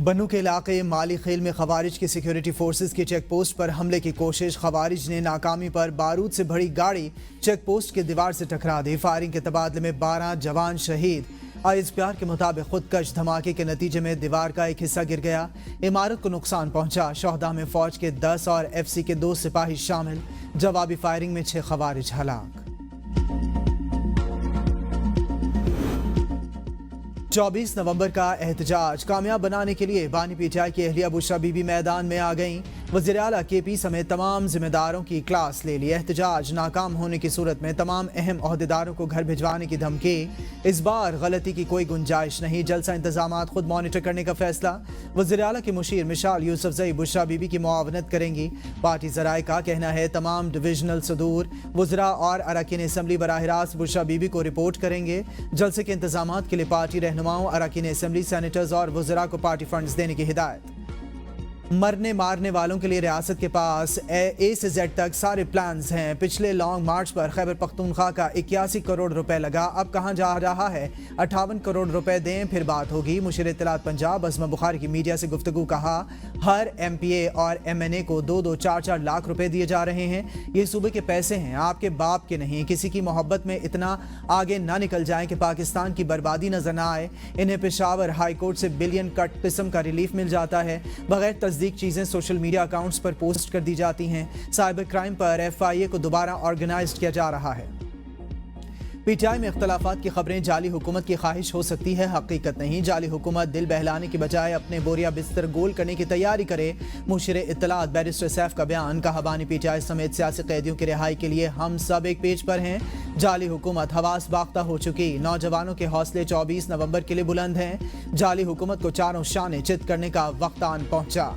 بنو کے علاقے مالی خیل میں خوارج کی سیکیورٹی فورسز کی چیک پوسٹ پر حملے کی کوشش، خوارج نے ناکامی پر بارود سے بھری گاڑی چیک پوسٹ کی دیوار سے ٹکرا دی۔ فائرنگ کے تبادلے میں 12 جوان شہید۔ ISPR کے مطابق خودکش دھماکے کے نتیجے میں دیوار کا ایک حصہ گر گیا، عمارت کو نقصان پہنچا۔ شہداء میں فوج کے 10 اور FC کے 2 سپاہی شامل۔ جوابی فائرنگ میں 6 خوارج ہلاک۔ 24 نومبر کا احتجاج کامیاب بنانے کے لیے بانی PTI کی اہلیہ بشرا بی بی میدان میں آ گئیں۔ وزیر اعلیٰ KP سمیت تمام ذمہ داروں کی کلاس لے لی۔ احتجاج ناکام ہونے کی صورت میں تمام اہم عہدیداروں کو گھر بھجوانے کی دھمکی۔ اس بار غلطی کی کوئی گنجائش نہیں، جلسہ انتظامات خود مانیٹر کرنے کا فیصلہ۔ وزیر اعلیٰ کی مشیر مشال یوسفزئی بشرا بی بی کی معاونت کریں گی۔ پارٹی ذرائع کا کہنا ہے تمام ڈویژنل صدور، وزراء اور اراکین اسمبلی براہ راست بشرا بی بی کو رپورٹ کریں گے۔ جلسے کے انتظامات کے لیے پارٹی رہنماؤں، اراکین اسمبلی، سینیٹرز اور وزراء کو پارٹی فنڈز دینے کی ہدایت۔ مرنے مارنے والوں کے لیے ریاست کے پاس A سے Z تک سارے پلانز ہیں۔ پچھلے لانگ مارچ پر خیبر پختونخوا کا 81 کروڑ روپے لگا، اب کہاں جا رہا ہے؟ 58 کروڑ روپے دیں پھر بات ہوگی۔ مشیر اطلاعات پنجاب عظمہ بخاری کی میڈیا سے گفتگو، کہا ہر MPA اور MNA کو 2-2, 4-4 لاکھ روپے دیے جا رہے ہیں۔ یہ صوبے کے پیسے ہیں، آپ کے باپ کے نہیں۔ کسی کی محبت میں اتنا آگے نہ نکل جائیں کہ پاکستان کی بربادی نظر نہ آئے۔ انہیں پشاور ہائی کورٹ سے بلین کٹ قسم کا ریلیف مل جاتا ہے۔ بغیر تصدیق چیزیں سوشل میڈیا اکاؤنٹس پر پوسٹ کر دی جاتی ہیں۔ سائبر کرائم پر FIA کو دوبارہ آرگنائزڈ کیا جا رہا ہے۔ PTI میں اختلافات کی خبریں جعلی حکومت کی خواہش ہو سکتی ہے، حقیقت نہیں۔ جعلی حکومت دل بہلانے کی بجائے اپنے بوریا بستر گول کرنے کی تیاری کرے۔ مشیر اطلاعات بیرسٹر سیف کا بیان، کہا بانی PTI سمیت سیاسی قیدیوں کی رہائی کے لیے ہم سب ایک پیج پر ہیں۔ جعلی حکومت حواس باختہ ہو چکی، نوجوانوں کے حوصلے 24 نومبر کے لیے بلند ہیں۔ جعلی حکومت کو چاروں شانے چت کرنے کا وقت آن پہنچا۔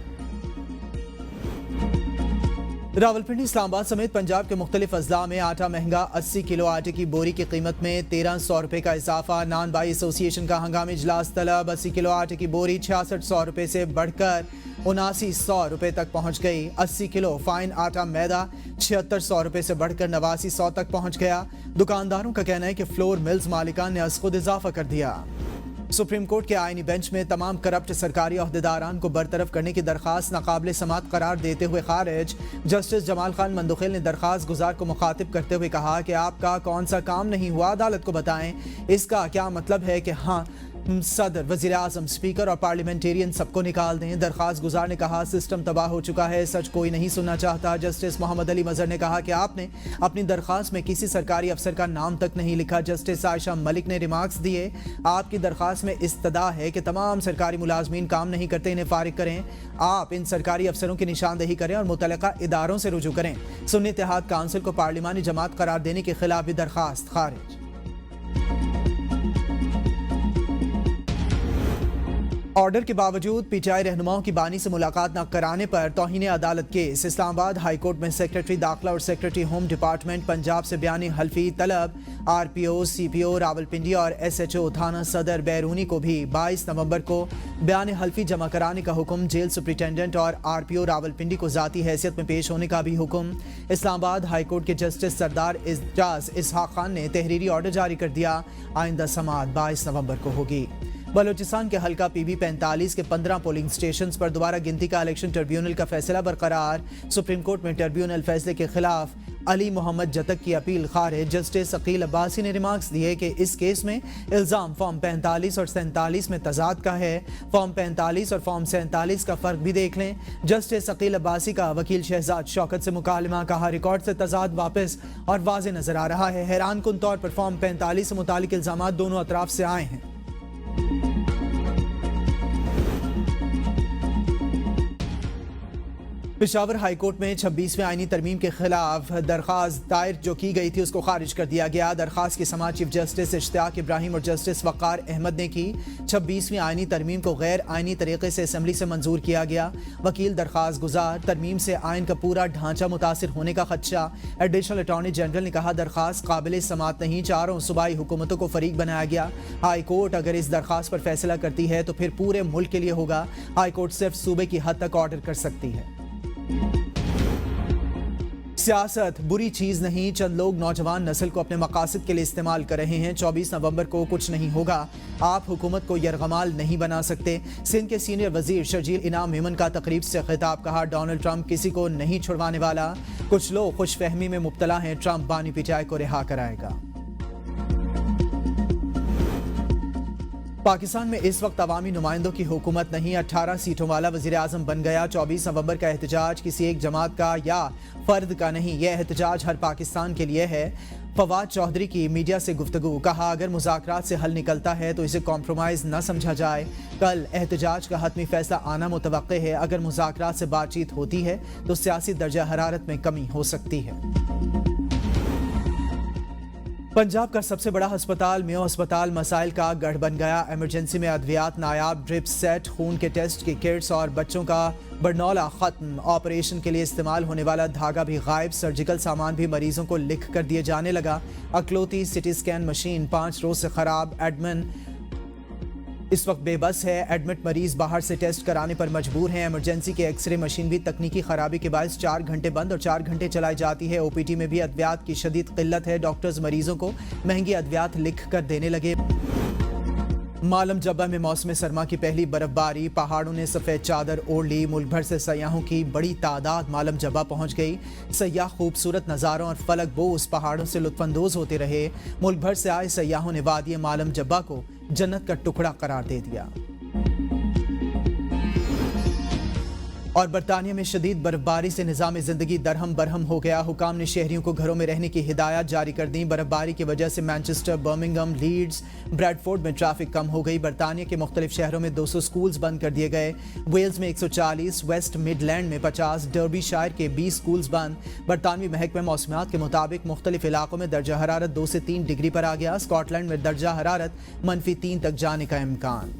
راولپنڈی، اسلام آباد سمیت پنجاب کے مختلف اضلاع میں آٹا مہنگا، 80 کلو آٹے کی بوری کی قیمت میں 1300 روپے کا اضافہ۔ نان بائی ایسوسی ایشن کا ہنگامی اجلاس طلب، 80 کلو آٹے کی بوری 6600 روپے سے بڑھ کر 7900 روپے تک پہنچ گئی۔ 80 کلو فائن آٹا میدا 7600 روپے سے بڑھ کر 8900 تک پہنچ گیا۔ دکانداروں کا کہنا ہے کہ فلور ملز مالکان نے از خود اضافہ کر دیا۔ سپریم کورٹ کے آئینی بینچ میں تمام کرپٹ سرکاری عہدیداران کو برطرف کرنے کی درخواست ناقابل سماعت قرار دیتے ہوئے خارج۔ جسٹس جمال خان مندوخیل نے درخواست گزار کو مخاطب کرتے ہوئے کہا کہ آپ کا کون سا کام نہیں ہوا، عدالت کو بتائیں۔ اس کا کیا مطلب ہے کہ ہاں صدر، وزیر اعظم، اسپیکر اور پارلیمنٹیرین سب کو نکال دیں؟ درخواست گزار نے کہا سسٹم تباہ ہو چکا ہے، سچ کوئی نہیں سننا چاہتا۔ جسٹس محمد علی مظہر نے کہا کہ آپ نے اپنی درخواست میں کسی سرکاری افسر کا نام تک نہیں لکھا۔ جسٹس عائشہ ملک نے ریمارکس دیے، آپ کی درخواست میں استدعا ہے کہ تمام سرکاری ملازمین کام نہیں کرتے، انہیں فارغ کریں۔ آپ ان سرکاری افسروں کی نشاندہی کریں اور متعلقہ اداروں سے رجوع کریں۔ سنی اتحاد کونسل کو پارلیمانی جماعت قرار دینے کے خلاف بھی درخواست خارج۔ آرڈر کے باوجود PTI رہنماؤں کی بانی سے ملاقات نہ کرانے پر توہین عدالت کیس۔ اسلام آباد ہائی کورٹ میں سیکرٹری داخلہ اور سیکرٹری ہوم ڈپارٹمنٹ پنجاب سے بیانی حلفی طلب۔ RPO، CPO راولپنڈی اور SHO تھانہ صدر بیرونی کو بھی 22 نومبر کو بیان حلفی جمع کرانے کا حکم۔ جیل سپرنٹینڈنٹ اور RPO راولپنڈی کو ذاتی حیثیت میں پیش ہونے کا بھی حکم۔ اسلام آباد ہائی کورٹ کے جسٹس سردار اعجاز اسحاق خان نے تحریری آرڈر جاری کر دیا، آئندہ سماعت 22 نومبر کو ہوگی۔ بلوچستان کے حلقہ PB 45 کے 15 پولنگ سٹیشنز پر دوبارہ گنتی کا الیکشن ٹریبیونل کا فیصلہ برقرار۔ سپریم کورٹ میں ٹریبیونل فیصلے کے خلاف علی محمد جتک کی اپیل خارج۔ جسٹس عقیل عباسی نے ریمارکس دیے کہ اس کیس میں الزام فارم 45 اور 47 میں تضاد کا ہے، فارم 45 اور فارم 47 کا فرق بھی دیکھ لیں۔ جسٹس عقیل عباسی کا وکیل شہزاد شوکت سے مکالمہ، کہا ریکارڈ سے تضاد واپس اور واضح نظر آ رہا ہے۔ حیران کن طور پر فارم 45 سے متعلق الزامات دونوں اطراف سے آئے ہیں۔ پشاور ہائی کورٹ میں 26ویں آئینی ترمیم کے خلاف درخواست دائر جو کی گئی تھی اس کو خارج کر دیا گیا۔ درخواست کی سماعت چیف جسٹس اشتیاق ابراہیم اور جسٹس وقار احمد نے کی۔ 26ویں آئینی ترمیم کو غیر آئینی طریقے سے اسمبلی سے منظور کیا گیا۔ وکیل درخواست گزار، ترمیم سے آئین کا پورا ڈھانچہ متاثر ہونے کا خدشہ۔ ایڈیشنل اٹارنی جنرل نے کہا درخواست قابل سماعت نہیں، چاروں صوبائی حکومتوں کو فریق بنایا گیا۔ ہائی کورٹ اگر اس درخواست پر فیصلہ کرتی ہے تو پھر پورے ملک کے لیے ہوگا۔ ہائی کورٹ صرف صوبے کی حد تک آرڈر کر سکتی ہے۔ سیاست بری چیز نہیں، چند لوگ نوجوان نسل کو اپنے مقاصد کے لیے استعمال کر رہے ہیں۔ 24 نومبر کو کچھ نہیں ہوگا، آپ حکومت کو یرغمال نہیں بنا سکتے۔ سندھ کے سینئر وزیر شرجیل انعام میمن کا تقریب سے خطاب، کہا ڈونلڈ ٹرمپ کسی کو نہیں چھڑوانے والا، کچھ لوگ خوش فہمی میں مبتلا ہیں، ٹرمپ بانی پی ٹی آئی کو رہا کرائے گا۔ پاکستان میں اس وقت عوامی نمائندوں کی حکومت نہیں، 18 سیٹوں والا وزیر اعظم بن گیا۔ 24 نومبر کا احتجاج کسی ایک جماعت کا یا فرد کا نہیں، یہ احتجاج ہر پاکستان کے لیے ہے۔ فواد چودھری کی میڈیا سے گفتگو، کہا اگر مذاکرات سے حل نکلتا ہے تو اسے کمپرومائز نہ سمجھا جائے۔ کل احتجاج کا حتمی فیصلہ آنا متوقع ہے، اگر مذاکرات سے بات چیت ہوتی ہے تو سیاسی درجہ حرارت میں کمی ہو سکتی ہے۔ پنجاب کا سب سے بڑا ہسپتال میو ہسپتال مسائل کا گڑھ بن گیا۔ ایمرجنسی میں ادویات نایاب، ڈرپ سیٹ، خون کے ٹیسٹ کی کٹس اور بچوں کا برنولا ختم۔ آپریشن کے لیے استعمال ہونے والا دھاگا بھی غائب، سرجیکل سامان بھی مریضوں کو لکھ کر دیے جانے لگا۔ اکلوتی سٹی سکین مشین 5 روز سے خراب، ایڈمن اس وقت بے بس ہے۔ ایڈمٹ مریض باہر سے ٹیسٹ کرانے پر مجبور ہیں۔ ایمرجنسی کے ایکس رے مشین بھی تکنیکی خرابی کے باعث 4 گھنٹے بند اور 4 گھنٹے چلائی جاتی ہے۔ او پی ٹی میں بھی ادویات کی شدید قلت ہے، ڈاکٹرز مریضوں کو مہنگی ادویات لکھ کر دینے لگے۔ مالم جبہ میں موسم سرما کی پہلی برف باری، پہاڑوں نے سفید چادر اوڑھ لی۔ ملک بھر سے سیاحوں کی بڑی تعداد مالم جبہ پہنچ گئی۔ سیاح خوبصورت نظاروں اور فلک بوس پہاڑوں سے لطف اندوز ہوتے رہے۔ ملک بھر سے آئے سیاحوں نے وادی مالم جبہ کو جنت کا ٹکڑا قرار دے دیا۔ اور برطانیہ میں شدید برف باری سے نظام زندگی درہم برہم ہو گیا۔ حکام نے شہریوں کو گھروں میں رہنے کی ہدایات جاری کر دیں۔ برف باری کی وجہ سے Manchester, Birmingham, Leeds, Bradford میں ٹریفک کم ہو گئی۔ برطانیہ کے مختلف شہروں میں 200 سکولز بند کر دیے گئے۔ ویلز میں 140، ویسٹ مڈ لینڈ میں 50، ڈربی شائر کے 20 سکولز بند۔ برطانوی محکمہ موسمیات کے مطابق مختلف علاقوں میں درجہ حرارت 2 سے 3 ڈگری پر آ گیا۔ اسکاٹ لینڈ میں درجہ حرارت -3 تک جانے کا امکان۔